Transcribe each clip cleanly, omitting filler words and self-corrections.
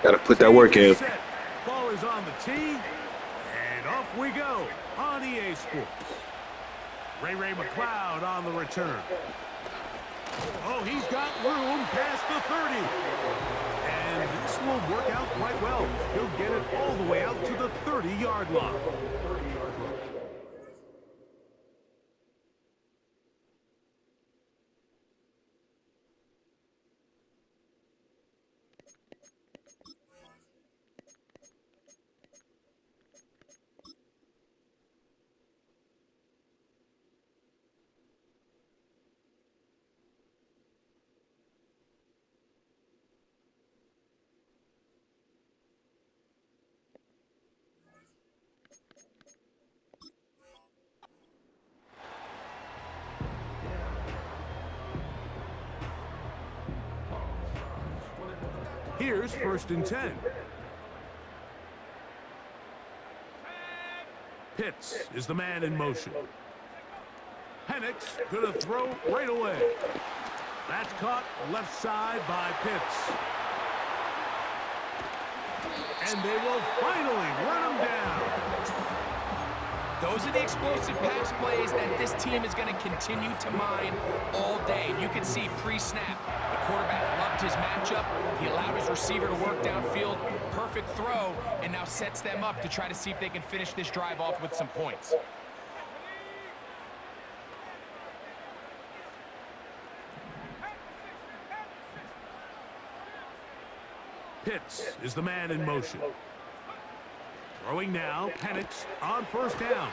Gotta put that work in. Ball is on the tee, and off we go on EA Sports. Ray McLeod on the return. Oh, he's got room past the 30. And this will work out quite well. He'll get it all the way out to the 30-yard line. Here's 1st and 10. Pitts is the man in motion. Penix gonna throw right away. That's caught left side by Pitts. And they will finally run him down. Those are the explosive pass plays that this team is going to continue to mine all day. You can see pre-snap, the quarterback loved his matchup. He allowed his receiver to work downfield. Perfect throw, and now sets them up to try to see if they can finish this drive off with some points. Pitts is the man in motion. Throwing now, Penix on 1st down.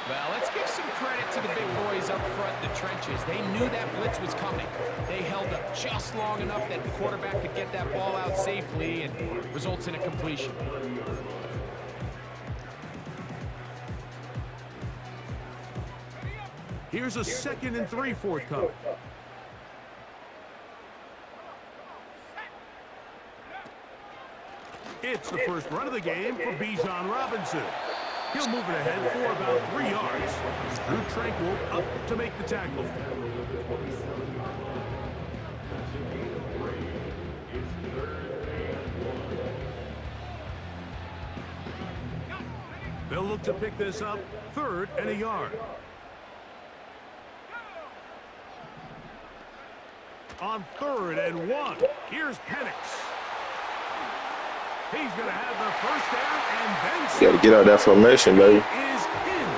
Well, let's give some credit to the big boys up front in the trenches. They knew that blitz was coming. They held up just long enough that the quarterback could get that ball out safely and results in a completion. Here's a 2nd and 3 forthcoming. It's the first run of the game for Bijan Robinson. He'll move it ahead for about 3 yards. Drew Tranquil up to make the tackle. They'll look to pick this up 3rd and a yard. On 3rd and 1, here's Penix. He's going to have the 1st down and then some. Got to get out of that formation, baby. Is in.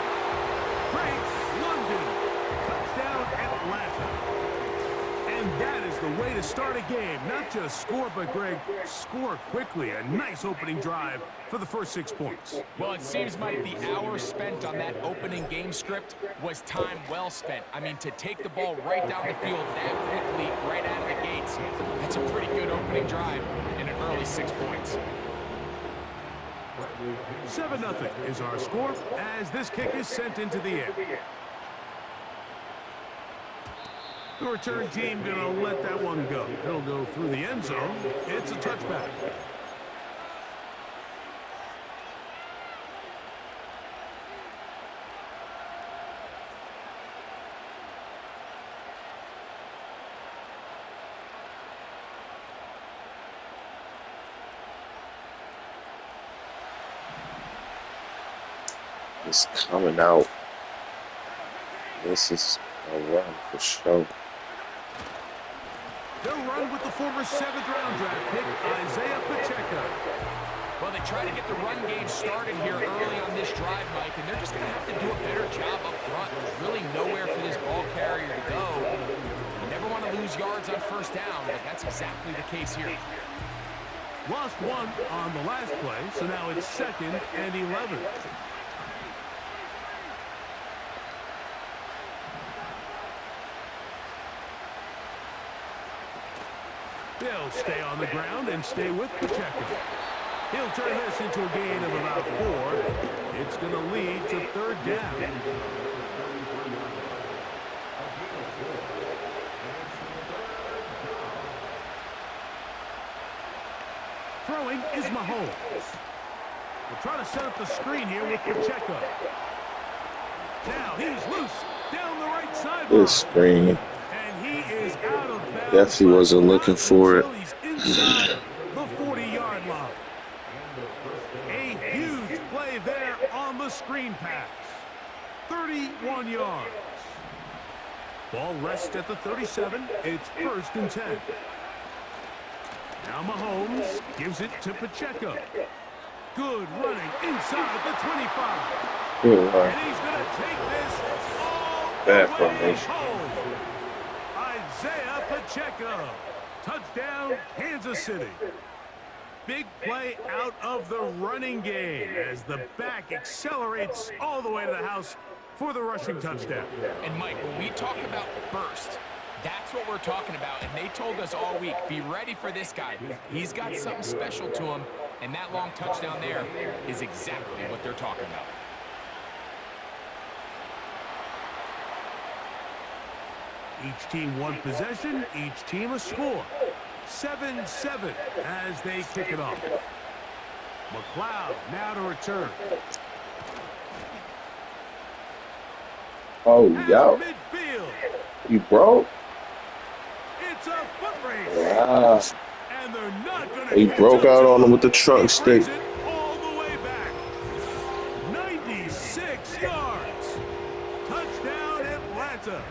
Great London. Touchdown Atlanta. And that is the way to start a game. Not just score, but Greg, score quickly. A nice opening drive for the first 6 points. Well, it seems like the hour spent on that opening game script was time well spent. I mean, to take the ball right down the field that quickly, right out of the gates, that's a pretty good opening drive and an early 6 points. 7-0 is our score as this kick is sent into the air. The return team going to let that one go. It'll go through the end zone. It's a touchback. It's coming out. This is a run for sure. They'll run with the former 7th-round draft pick, Isaiah Pacheco. Well, they try to get the run game started here early on this drive, Mike, and they're just going to have to do a better job up front. There's really nowhere for this ball carrier to go. You never want to lose yards on 1st down, but that's exactly the case here. Lost 1 on the last play, so now it's 2nd and 11. They'll stay on the ground and stay with Pacheco. He'll turn this into a gain of about 4. It's going to lead to 3rd down. Throwing is Mahomes. We'll try to set up the screen here with Pacheco. Now he's loose down the right sideline. This screen. And he is out of bounds. Definitely wasn't looking for it. He's inside the 40-yard screen pass. 31 yards. Ball rests at the 37. It's 1st and 10. Now Mahomes gives it to Pacheco. Good running inside the 25. Good run. And he's going to take this all Bad the way formation. home. Isaiah Pacheco. Touchdown, Kansas City. Big play out of the running game as the back accelerates all the way to the house for the rushing touchdown. And Mike, when we talk about burst, that's what we're talking about. And they told us all week, be ready for this guy. He's got something special to him, and that long touchdown there is exactly what they're talking about. Each team one possession, each team a score. 7-7 as they kick it off. McLeod now to return. Oh, At yo. midfield. You broke? It's a foot race. Wow. And they're not going to He broke out on him with the trunk stick. All the way back. 96 yards. Touchdown, Atlanta.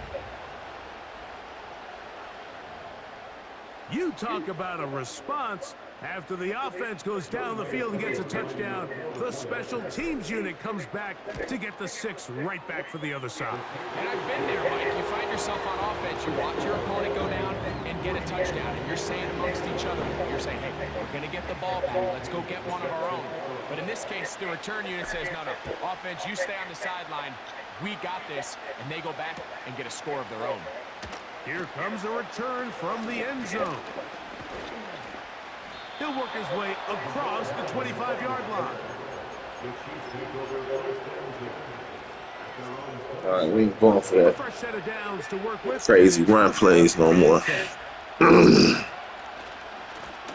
You talk about a response. After the offense goes down the field and gets a touchdown, the special teams unit comes back to get the 6 right back for the other side. And I've been there, Mike. You find yourself on offense, you watch your opponent go down and get a touchdown, and you're saying amongst each other, you're saying, hey, we're going to get the ball back. Let's go get one of our own. But in this case, the return unit says, no, offense, you stay on the sideline. We got this. And they go back and get a score of their own. Here comes a return from the end zone. He'll work his way across the 25-yard line. All right, we ain't going for A that fresh set of downs to work with. crazy run plays no more.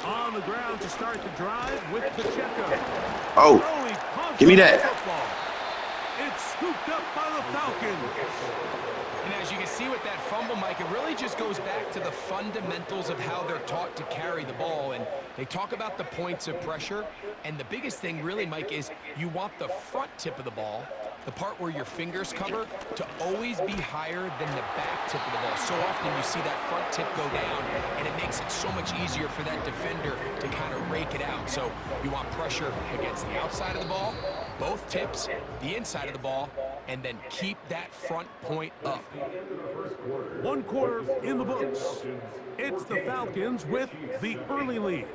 On the ground to start the drive with Pacheco. Oh, give me that. It's scooped up by the Falcons. And as you can see with that fumble, Mike, it really just goes back to the fundamentals of how they're taught to carry the ball. And they talk about the points of pressure. And the biggest thing really, Mike, is you want the front tip of the ball, the part where your fingers cover, to always be higher than the back tip of the ball. So often you see that front tip go down, and it makes it so much easier for that defender to kind of rake it out. So you want pressure against the outside of the ball, both tips, the inside of the ball, and then keep that front point up. 1 quarter in the books. It's the Falcons with the early lead.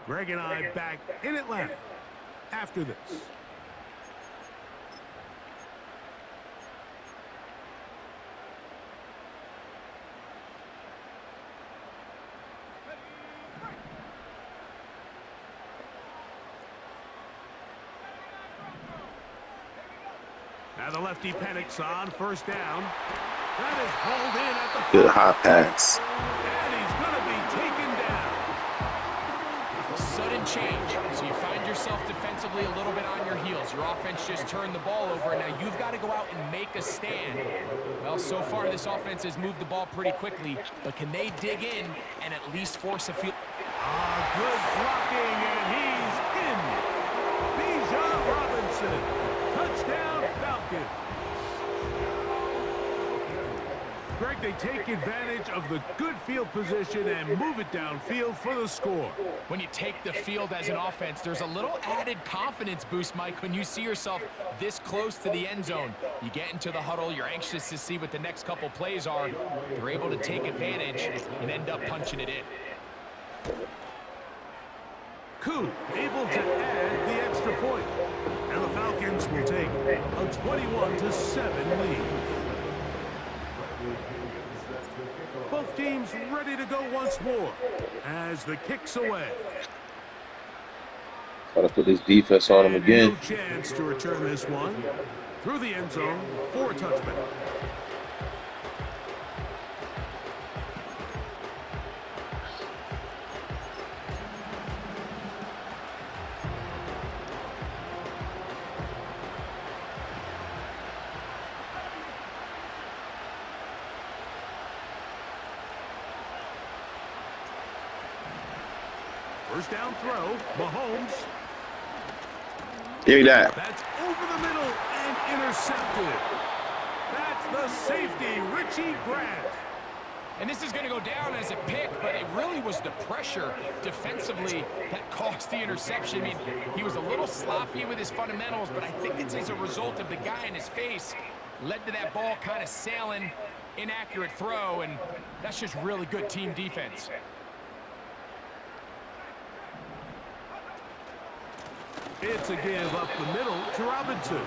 Greg and I back in Atlanta after this. Now the lefty panics on 1st down. That is hauled in at the Good high pass. and he's going to be taken down. Sudden change. So you find yourself defensively a little bit on your heels. Your offense just turned the ball over, and now you've got to go out and make a stand. Well, so far this offense has moved the ball pretty quickly, but can they dig in and at least force a field? Good blocking, and he's in. Bijan Robinson. Touchdown, Falcons. Greg, they take advantage of the good field position and move it downfield for the score. When you take the field as an offense, there's a little added confidence boost, Mike, when you see yourself this close to the end zone. You get into the huddle, you're anxious to see what the next couple plays are. You're able to take advantage and end up punching it in. Koo able to add the extra point. And the Falcons will take a 21-7 lead. Both teams ready to go once more as the kick's away. Gotta put this defense on him again. No chance to return this one through the end zone for a touchback. First down throw, Mahomes. Give me that. That's over the middle and intercepted. That's the safety, Richie Grant. And this is going to go down as a pick, but it really was the pressure defensively that caused the interception. I mean, he was a little sloppy with his fundamentals, but I think it's as a result of the guy in his face led to that ball kind of sailing, inaccurate throw, and that's just really good team defense. It's a give up the middle to Robinson.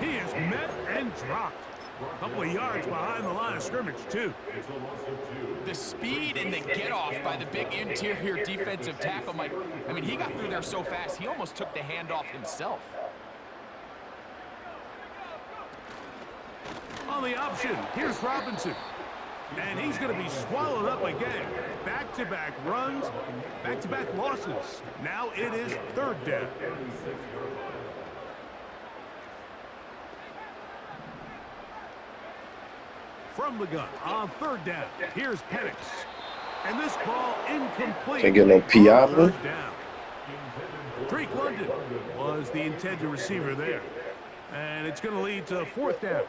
He is met and dropped. A couple of yards behind the line of scrimmage, too. The speed and the get-off by the big interior defensive tackle, Mike. I mean, he got through there so fast, he almost took the handoff himself. On the option, here's Robinson. And he's going to be swallowed up again. Back-to-back runs, back-to-back losses. Now it is third down. From the gun on third down, here's Penix. And this ball incomplete. Can't get no PI. Third down. Drake London was the intended receiver there. And it's going to lead to fourth down.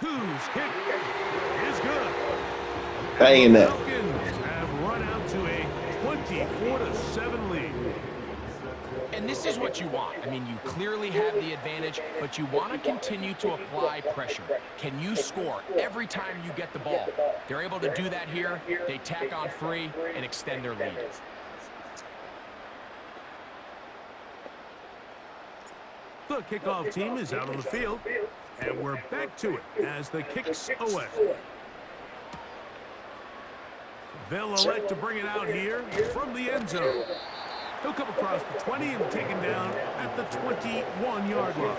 Whose kick is good. Banging that. Falcons have run out to a 24-7 lead. And this is what you want. I mean, you clearly have the advantage, but you want to continue to apply pressure. Can you score every time you get the ball? They're able to do that here. They tack on 3 and extend their lead. The kickoff team is out on the field, and we're back to it as the kick's away. They'll elect to bring it out here from the end zone. He'll come across the 20 and taken down at the 21-yard line.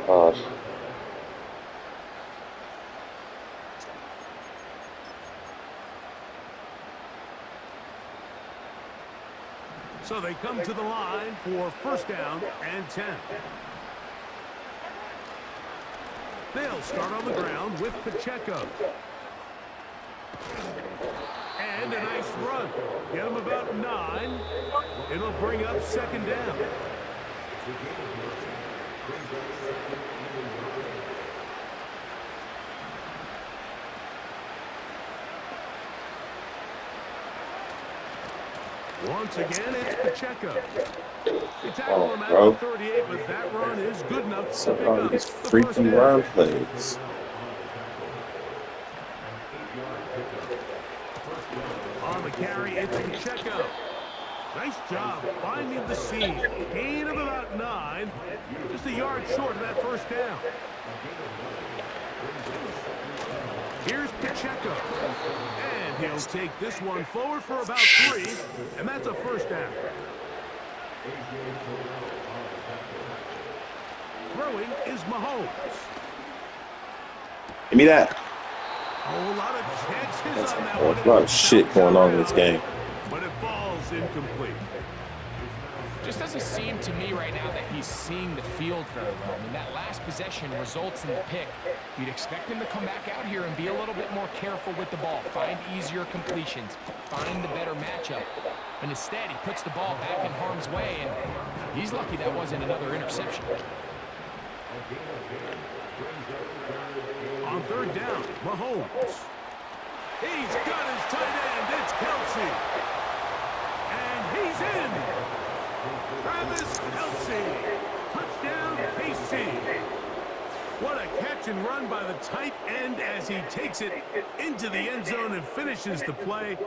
Gosh. So they come to the line for first down and 10. They'll start on the ground with Pacheco. And a nice run. Get him about 9. It'll bring up second down. Once again, it's Pacheco. They tackle him at the 38, but that run is good enough to pick up These the freaky first down. run plays. On the carry, it's Pacheco. Nice job finding the seam. Gain of about 9. Just a yard short of that first down. Here's Pacheco. And he'll take this one forward for about 3. And that's a first down. Throwing is Mahomes. Give me that. A whole lot of chances That's on that a one. lot of shit going on in this game. But it falls incomplete. Just doesn't seem to me right now that he's seeing the field very well. I mean, that last possession results in the pick. You'd expect him to come back out here and be a little bit more careful with the ball, find easier completions, find the better matchup. And instead, he puts the ball back in harm's way, and he's lucky that wasn't another interception. On third down, Mahomes. He's got his tight end. It's Kelsey. And he's in. Travis Kelsey. Touchdown, KC. What a catch and run by the tight end as he takes it into the end zone and finishes the play.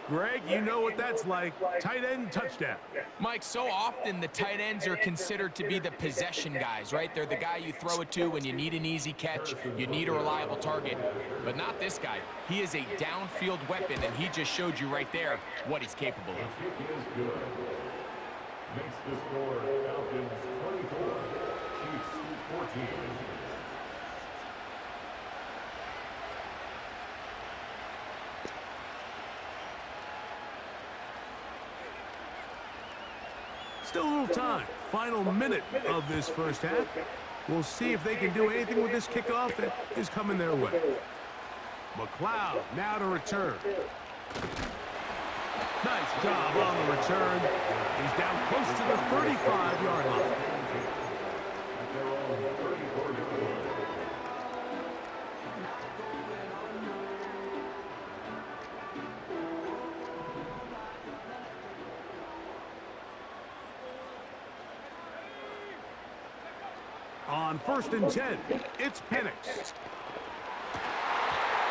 Greg, you know what that's like. Tight end touchdown. Mike, so often the tight ends are considered to be the possession guys, right? They're the guy you throw it to when you need an easy catch, you need a reliable target. But not this guy. He is a downfield weapon, and he just showed you right there what he's capable of. Makes the score Falcons 24, Chiefs 14. Still a little time. Final minute of this first half. We'll see if they can do anything with this kickoff that is coming their way. McLeod now to return. Nice job on the return. He's down close to the 35-yard line. On 1st and 10, it's Penix.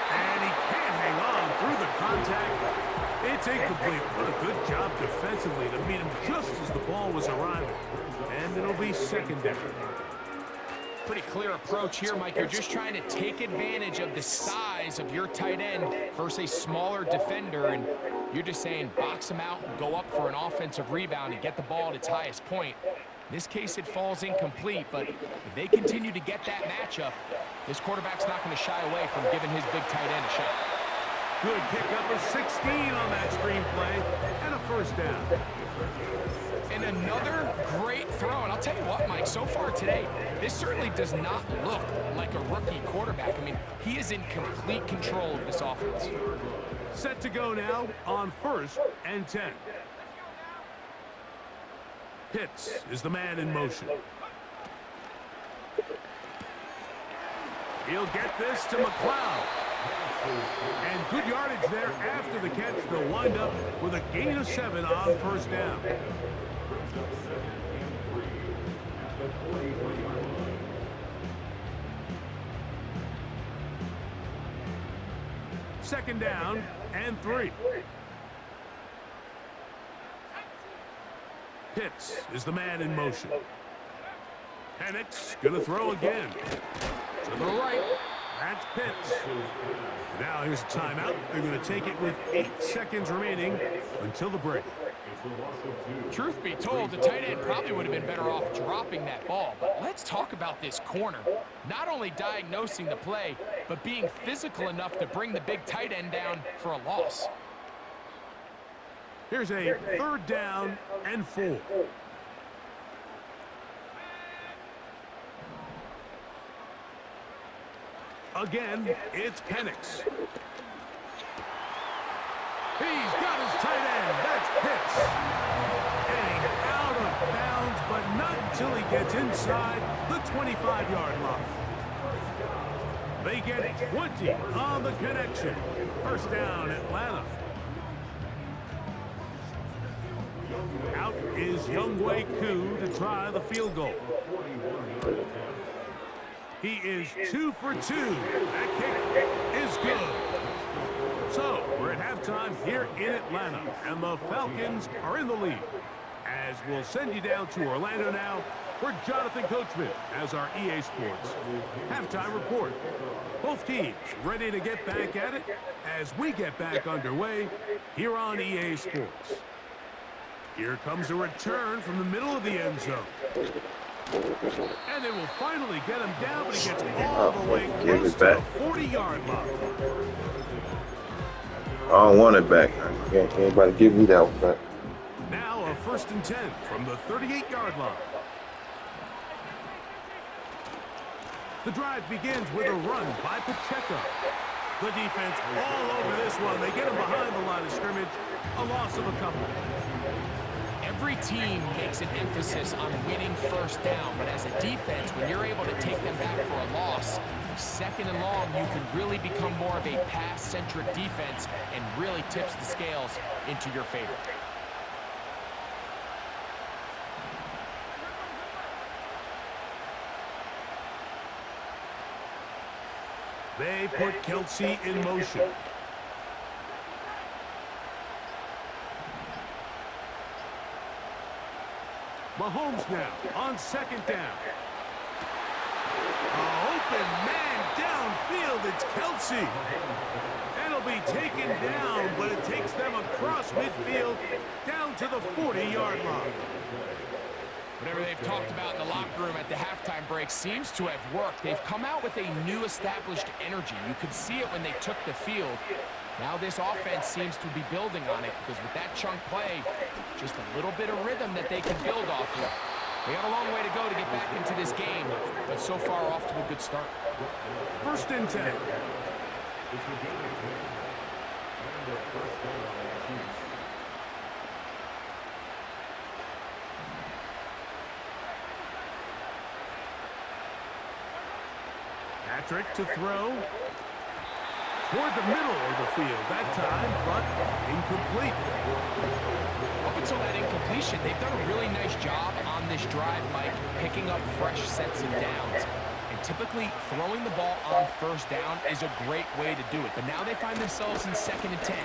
And he can't hang on through the contact. It's incomplete. What a good job defensively to meet him just as the ball was arriving. And it'll be 2nd down. Pretty clear approach here, Mike. You're just trying to take advantage of the size of your tight end versus a smaller defender, and you're just saying box him out and go up for an offensive rebound and get the ball at its highest point. In this case, it falls incomplete, but if they continue to get that matchup, this quarterback's not going to shy away from giving his big tight end a shot. Good pickup of 16 on that screen play, and a 1st down. And another great throw. And I'll tell you what, Mike, so far today, this certainly does not look like a rookie quarterback. I mean, he is in complete control of this offense. Set to go now on 1st and 10. Pitts is the man in motion. He'll get this to McLeod. And good yardage there after the catch. They'll wind up with a gain of 7 on 1st down. Second down and 3. Pitts is the man in motion. Penix gonna throw again. To the right. That's Pitts. Now here's a timeout. They're going to take it with 8 seconds remaining until the break. Truth be told, the tight end probably would have been better off dropping that ball. But let's talk about this corner. Not only diagnosing the play, but being physical enough to bring the big tight end down for a loss. Here's a 3rd down and 4. Again, it's Penix. He's got his tight end. That's Pitts. And out of bounds, but not until he gets inside the 25-yard line. They get 20 on the connection. 1st down, Atlanta. Out is Younghoe Koo to try the field goal. He is 2 for 2. That kick is good. So, we're at halftime here in Atlanta, and the Falcons are in the lead. As we'll send you down to Orlando now, for Jonathan Coachman as our EA Sports halftime report. Both teams ready to get back at it as we get back underway here on EA Sports. Here comes a return from the middle of the end zone. And they will finally get him down, but he gets all the way close to the 40-yard line. I don't want it back. Can't anybody give me that one back. Now a 1st and 10 from the 38-yard line. The drive begins with a run by Pacheco. The defense all over this one. They get him behind the line of scrimmage. A loss of a couple. Every team makes an emphasis on winning 1st down, but as a defense, when you're able to take them back for a loss, 2nd and long, you can really become more of a pass-centric defense and really tips the scales into your favor. They put Kelsey in motion. Mahomes now on 2nd down. Open man downfield. It's Kelsey. And he'll be taken down, but it takes them across midfield down to the 40-yard line. Whatever they've talked about in the locker room at the halftime break seems to have worked. They've come out with a new established energy. You could see it when they took the field. Now this offense seems to be building on it because with that chunk play, just a little bit of rhythm that they can build off of. They got a long way to go to get back into this game, but so far off to a good start. 1st and 10. This will be the 10. And the first down on the Chiefs. Patrick to throw. Toward the middle of the field that time, but incomplete. Up until that incompletion, they've done a really nice job on this drive, Mike, picking up fresh sets of downs. And typically, throwing the ball on first down is a great way to do it. But now they find themselves in 2nd and 10.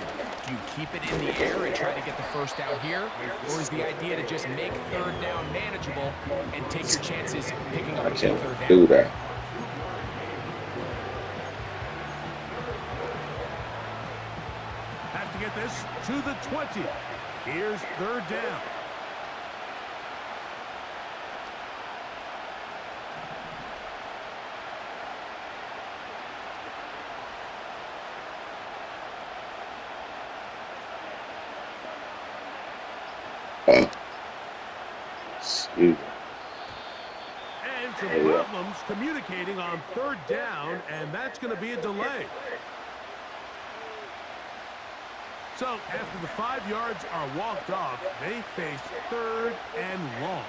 Do you keep it in the air and try to get the first down here? Or is the idea to just make 3rd down manageable and take your chances picking up a 3rd down? Do that. Have to get this to the 20. Here's 3rd down. Excuse me. And some problems communicating on 3rd down, and that's going to be a delay. So after the 5 yards are walked off, they face 3rd and long.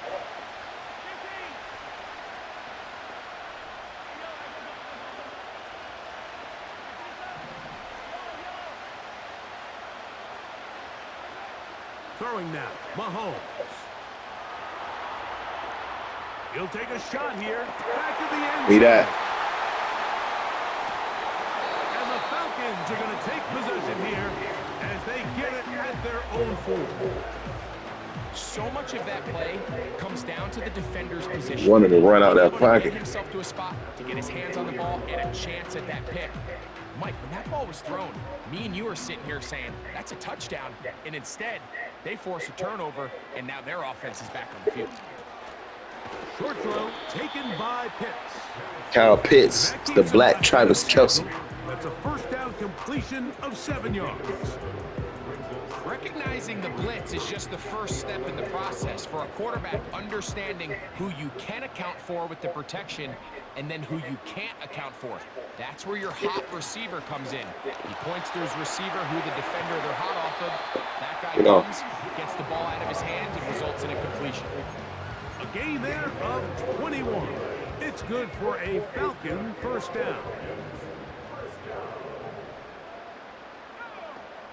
Throwing now, Mahomes. He'll take a shot here. Back to the end zone. Be that. And the Falcons are going to take possession here as they get it at their own 4. So much of that play comes down to the defender's position. Wanted to run out that He's able to pocket. get himself to a spot to get his hands on the ball and a chance at that pick. Mike, when that ball was thrown, me and you are sitting here saying, that's a touchdown. And instead, they force a turnover, and now their offense is back on the field. Short throw taken by Pitts. Kyle Pitts, the black Travis Kelce. That's a first down completion of 7 yards. Recognizing the blitz is just the first step in the process for a quarterback, understanding who you can account for with the protection and then who you can't account for. That's where your hot receiver comes in. He points to his receiver who the defender they're hot off of. That guy comes, gets the ball out of his hand, and results in a completion. A gain there of 21. It's good for a Falcon first down.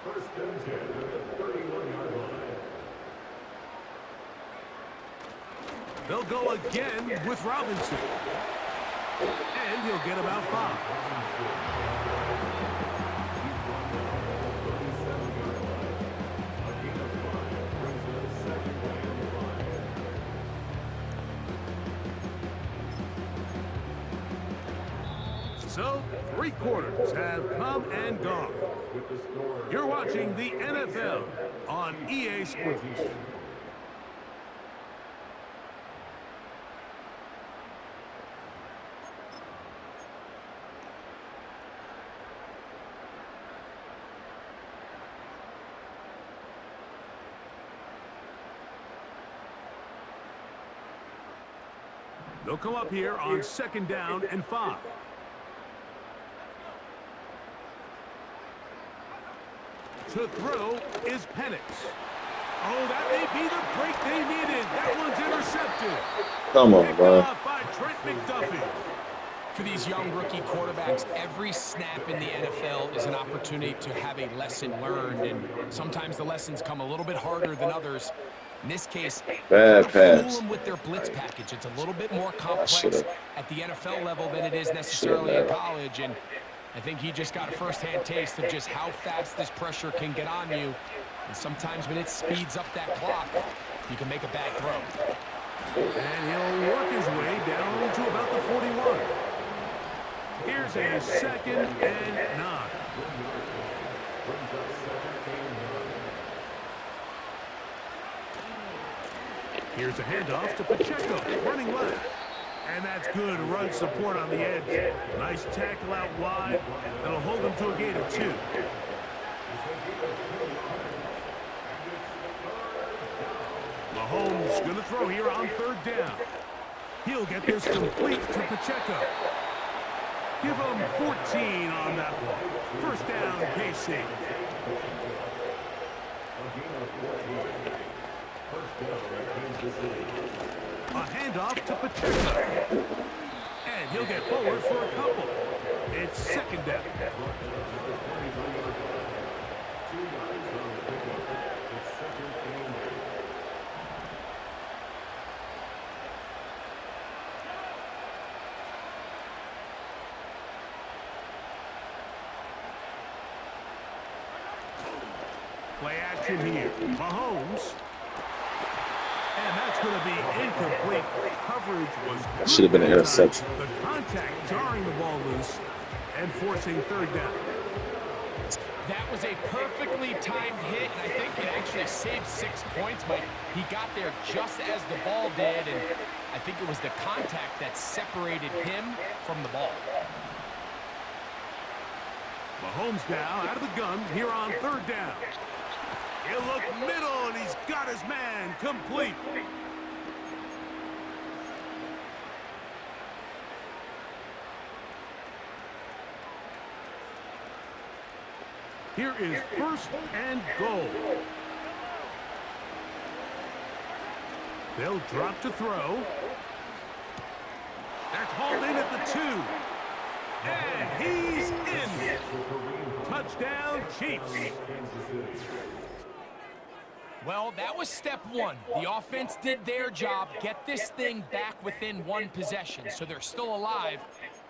First and 10 at the 31-yard line. They'll go again with Robinson. And he'll get about 5. So, 3 quarters have come and gone. You're watching the NFL on EA Sports. They'll come up here on 2nd down and 5. To throw is Penix. Oh, that may be the break they needed. That one's intercepted. Come on, Picked bro. off by Trent McDuffie. For these young rookie quarterbacks, every snap in the NFL is an opportunity to have a lesson learned, and sometimes the lessons come a little bit harder than others. In this case, Bad fool pass. them with their blitz package. It's a little bit more complex at the NFL level than it is necessarily in college, and I think he just got a first-hand taste of just how fast this pressure can get on you. And sometimes when it speeds up that clock, you can make a bad throw. And he'll work his way down to about the 41. Here's a 2nd and 9. Here's a handoff to Pacheco, running left. And that's good run support on the edge. Nice tackle out wide. That'll hold them to a gain of 2. Mahomes going to throw here on 3rd down. He'll get this complete to Pacheco. Give them 14 on that one. First down, KC. A handoff to Pacheco. And he'll get forward for a couple. It's second down. Play action here. Mahomes. And that's going to be incomplete. Coverage was Should have been an interception. The contact jarring the ball loose and forcing third down. That was a perfectly timed hit, and I think it actually saved 6 points, but he got there just as the ball did, and I think it was the contact that separated him from the ball. Mahomes now out of the gun here on third down. He'll look middle, and he's got his man complete. Here is first and goal. They'll drop to throw. That's hauled in at the 2. And he's in. Touchdown, Chiefs. Well, that was step one. The offense did their job, get this thing back within one possession, so they're still alive.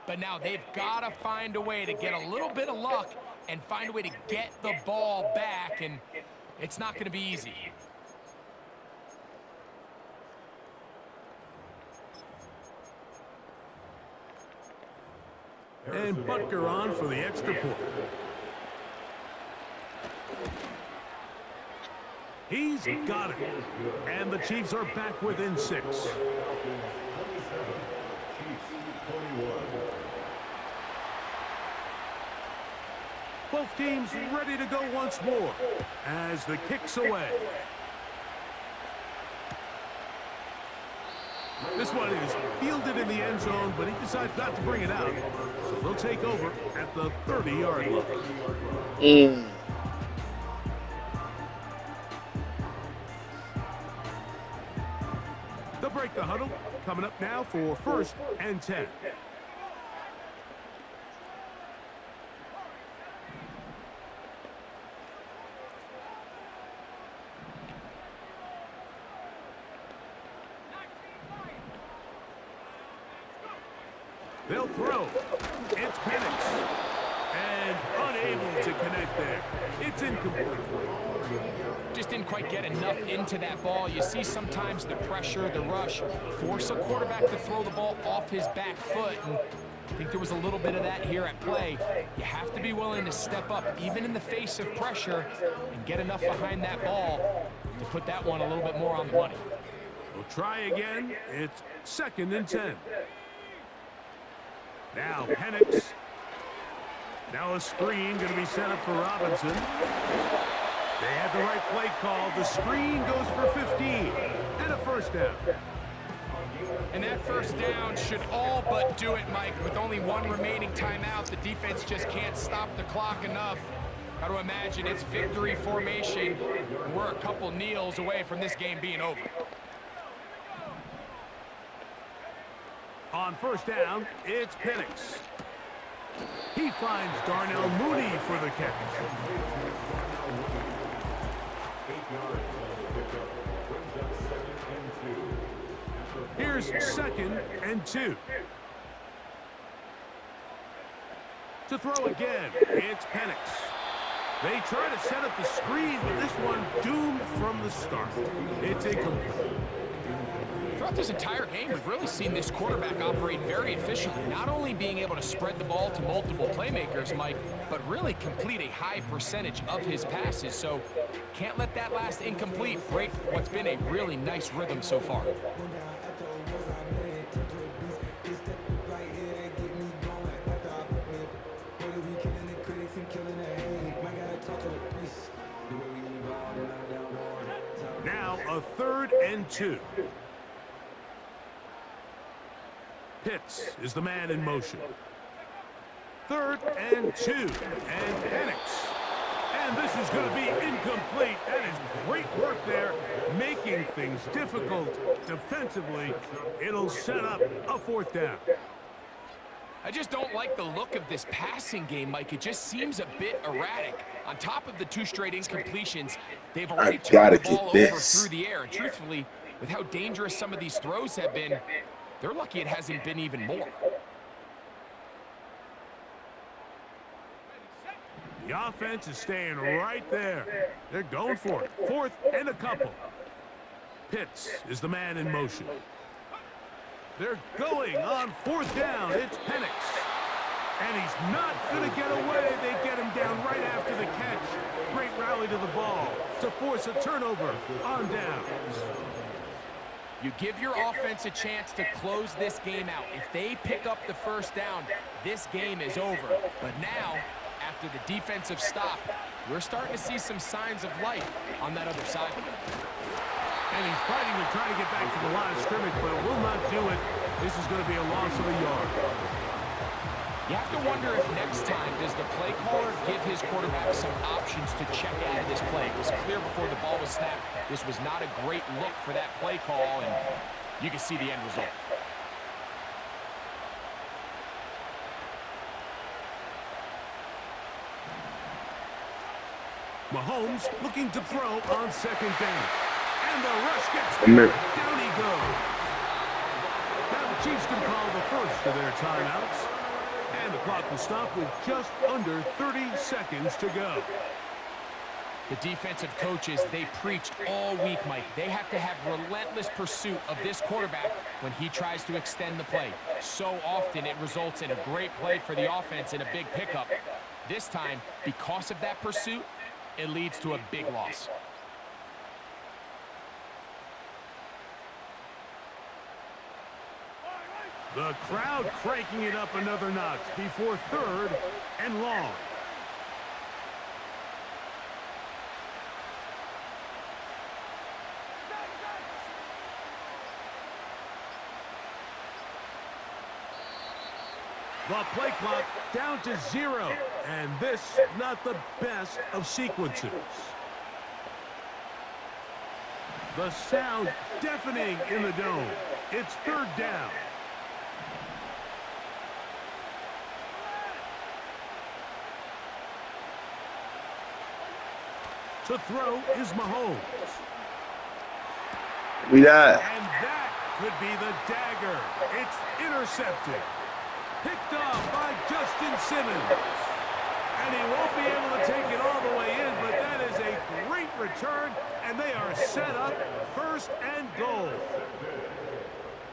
But now they've got to find a way to get a little bit of luck and find a way to get the ball back, and it's not going to be easy. And Butker on for the extra point. He's got it. And the Chiefs are back within 6. Both teams ready to go once more as the kick's away. This one is fielded in the end zone, but he decides not to bring it out. So they'll take over at the 30-yard line. They'll break the huddle. Coming up now for first and 10. They'll throw. It's Penix. And unable to connect there. It's incomplete. Just didn't quite get enough into that ball. You see sometimes the pressure, the rush, force a quarterback to throw the ball off his back foot. And I think there was a little bit of that here at play. You have to be willing to step up, even in the face of pressure, and get enough behind that ball to put that one a little bit more on the money. We'll try again. It's second and 10. Now Penix. Now a screen going to be set up for Robinson. They had the right play call. The screen goes for 15 and a first down. And that first down should all but do it, Mike. With only one remaining timeout, the defense just can't stop the clock enough. Got to imagine it's victory formation. We're a couple kneels away from this game being over. On first down, it's Penix. He finds Darnell Mooney for the catch. Here's second and 2. To throw again, it's Penix. They try to set up the screen, but this one doomed from the start. It's incomplete. Throughout this entire game, we've really seen this quarterback operate very efficiently, not only being able to spread the ball to multiple playmakers, Mike, but really complete a high percentage of his passes. So can't let that last incomplete break what's been a really nice rhythm so far. Now a third and 2. Pitts is the man in motion. 3rd and 2. And Penix. And this is going to be incomplete. That is great work there, making things difficult defensively. It'll set up a 4th down. I just don't like the look of this passing game, Mike. It just seems a bit erratic. On top of the 2 straight incompletions, they've already turned the ball over through the air. And truthfully, with how dangerous some of these throws have been, they're lucky it hasn't been even more. The offense is staying right there. They're going for it. 4th and a couple. Pitts is the man in motion. They're going on 4th down. It's Penix. And he's not going to get away. They get him down right after the catch. Great rally to the ball to force a turnover on downs. You give your offense a chance to close this game out. If they pick up the 1st down, this game is over. But now, after the defensive stop, we're starting to see some signs of life on that other side. And he's fighting to try to get back to the line of scrimmage, but will not do it. This is going to be a loss of a yard. You have to wonder if next time does the play caller give his quarterback some options to check out of this play. It was clear before the ball was snapped. This was not a great look for that play call, and you can see the end result. Mahomes looking to throw on 2nd down. And the rush gets there. Down he goes. Now the Chiefs can call the first of their timeouts. And the clock will stop with just under 30 seconds to go. The defensive coaches, they preached all week, Mike. They have to have relentless pursuit of this quarterback when he tries to extend the play. So often it results in a great play for the offense and a big pickup. This time, because of that pursuit, it leads to a big loss. The crowd cranking it up another notch before 3rd and long. The play clock down to 0. And this, not the best of sequences. The sound deafening in the dome. It's 3rd down. To throw is Mahomes. We got. And that could be the dagger. It's intercepted. Picked off by Justin Simmons. And he won't be able to take it all the way in, but that is a great return, and they are set up 1st and goal.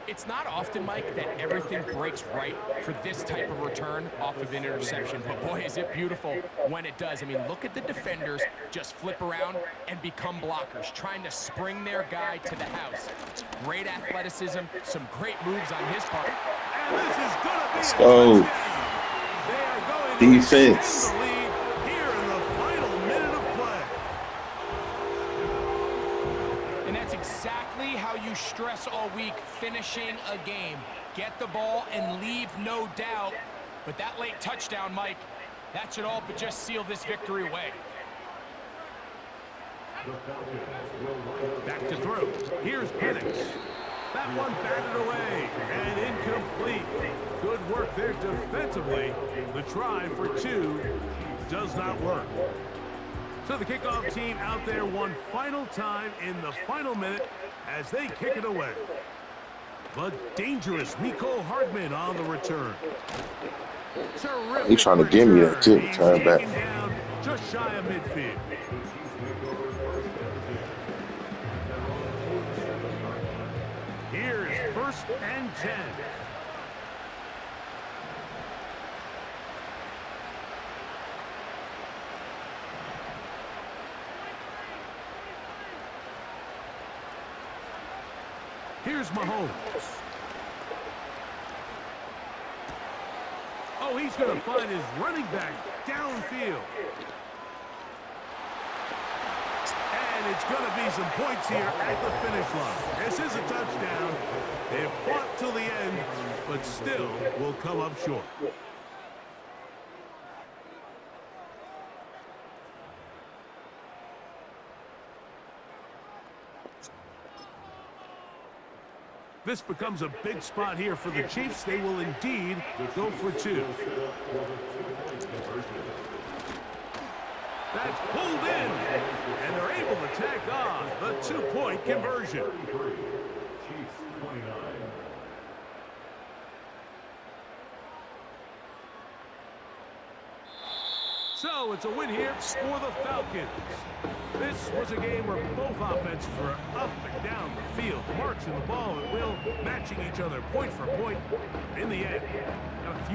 It's not often, Mike, that everything breaks right for this type of return off of an interception. But boy, is it beautiful when it does. I mean, look at the defenders just flip around and become blockers, trying to spring their guy to the house. Great athleticism, some great moves on his part. And this is going to be Let's go. Defense. The lead here in the final minute of play. And that's exactly how you stress all week, finishing a game. Get the ball and leave no doubt. But that late touchdown, Mike, that should all but just seal this victory away. Back to throw. Here's Penix. That one batted away and incomplete. Good work there defensively. The try for 2 does not work. So the kickoff team out there one final time in the final minute as they kick it away. The dangerous MEKO-Hardman on the return. He's trying to give me that too. Turn back. Down just shy of midfield. Here's 1st and 10. Here's Mahomes. Oh, he's going to find his running back downfield. And it's going to be some points here at the finish line. This is a touchdown. They've fought till the end, but still will come up short. This becomes a big spot here for the Chiefs. They will indeed go for two. That's pulled in, and they're able to tack on the 2-point conversion. Chiefs 29. So it's a win here for the Falcons. This was a game where both offenses were up and down the field, marching the ball at will, matching each other point for point. In the end, got a few